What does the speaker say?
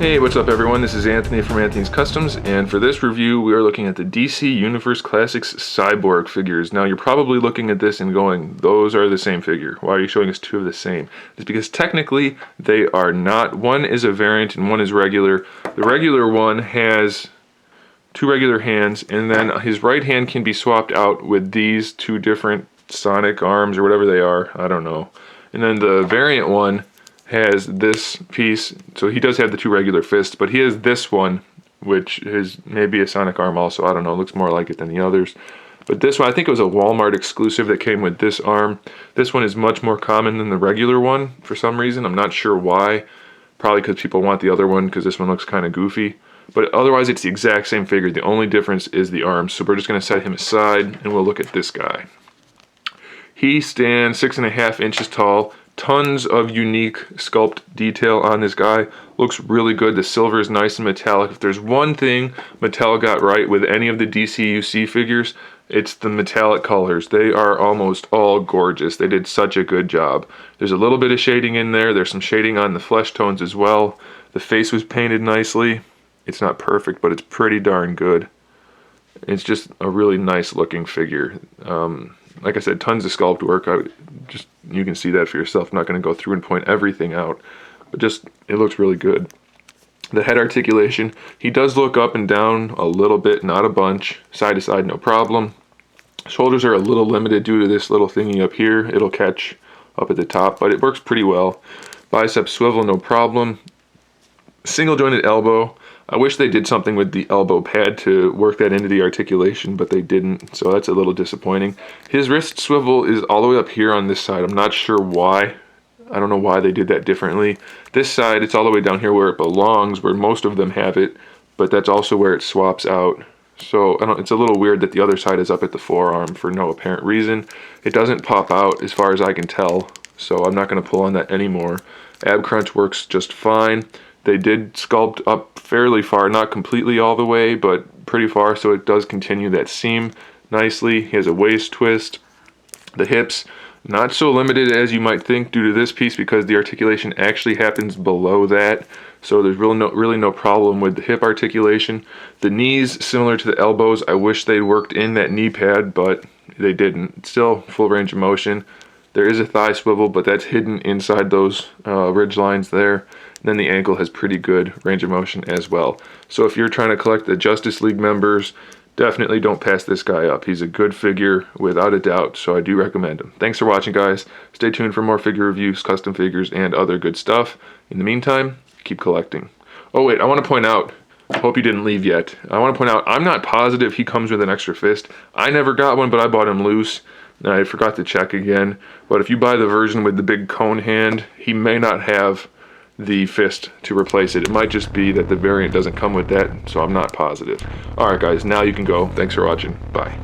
Hey, what's up everyone? This is Anthony from Anthony's Customs, and for this review we are looking at the DC Universe Classics Cyborg figures. Now you're probably looking at this and going, those are the same figure. Why are you showing us two of the same? It's because technically they are not. One is a variant and one is regular. The regular one has two regular hands, and then his right hand can be swapped out with these two different sonic arms or whatever they are. I don't know. And then the variant one has this piece, so he does have the two regular fists, but he has this one, which is maybe a sonic arm also. I don't know, it looks more like it than the others. But this one, I think it was a Walmart exclusive that came with this arm. This one is much more common than the regular one for some reason. I'm not sure why. Probably because people want the other one because this one looks kind of goofy. But otherwise, it's the exact same figure. The only difference is the arms. So we're just going to set him aside and we'll look at this guy. He stands 6.5 inches tall. Tons of unique sculpt detail on this guy. Looks really good. The silver is nice and metallic. If there's one thing Mattel got right with any of the DCUC figures, it's the metallic colors. They are almost all gorgeous. They did such a good job. There's a little bit of shading in there. There's some shading on the flesh tones as well. The face was painted nicely. It's not perfect, but it's pretty darn good. It's just a really nice looking figure. Like I said, tons of sculpt work. You can see that for yourself. I'm not going to go through and point everything out, but just it looks really good. The head articulation, he does look up and down a little bit, not a bunch. Side to side, no problem. Shoulders are a little limited due to this little thingy up here. It'll catch up at the top, but it works pretty well. Bicep swivel, no problem. Single jointed elbow. I wish they did something with the elbow pad to work that into the articulation, but they didn't, so that's a little disappointing. His wrist swivel is all the way up here on this side. I'm not sure why. I don't know why they did that differently. This side, it's all the way down here where it belongs, where most of them have it, but that's also where it swaps out. So it's a little weird that the other side is up at the forearm for no apparent reason. It doesn't pop out as far as I can tell, so I'm not going to pull on that anymore. Ab crunch works just fine. They did sculpt up fairly far, not completely all the way, but pretty far, so it does continue that seam nicely. He has a waist twist. The hips, not so limited as you might think due to this piece because the articulation actually happens below that, so there's really no problem with the hip articulation. The knees, similar to the elbows, I wish they'd worked in that knee pad, but they didn't. Still full range of motion. There is a thigh swivel, but that's hidden inside those ridge lines there. Then the ankle has pretty good range of motion as well. So if you're trying to collect the Justice League members, definitely don't pass this guy up. He's a good figure without a doubt, so I do recommend him. Thanks for watching, guys. Stay tuned for more figure reviews, custom figures, and other good stuff. In the meantime, keep collecting. Oh wait, I want to point out, I hope you didn't leave yet. I want to point out, I'm not positive he comes with an extra fist. I never got one, but I bought him loose. I forgot to check again. But if you buy the version with the big cone hand, he may not have the fist to replace it. It might just be that the variant doesn't come with that, so I'm not positive. Alright guys, now you can go. Thanks for watching. Bye.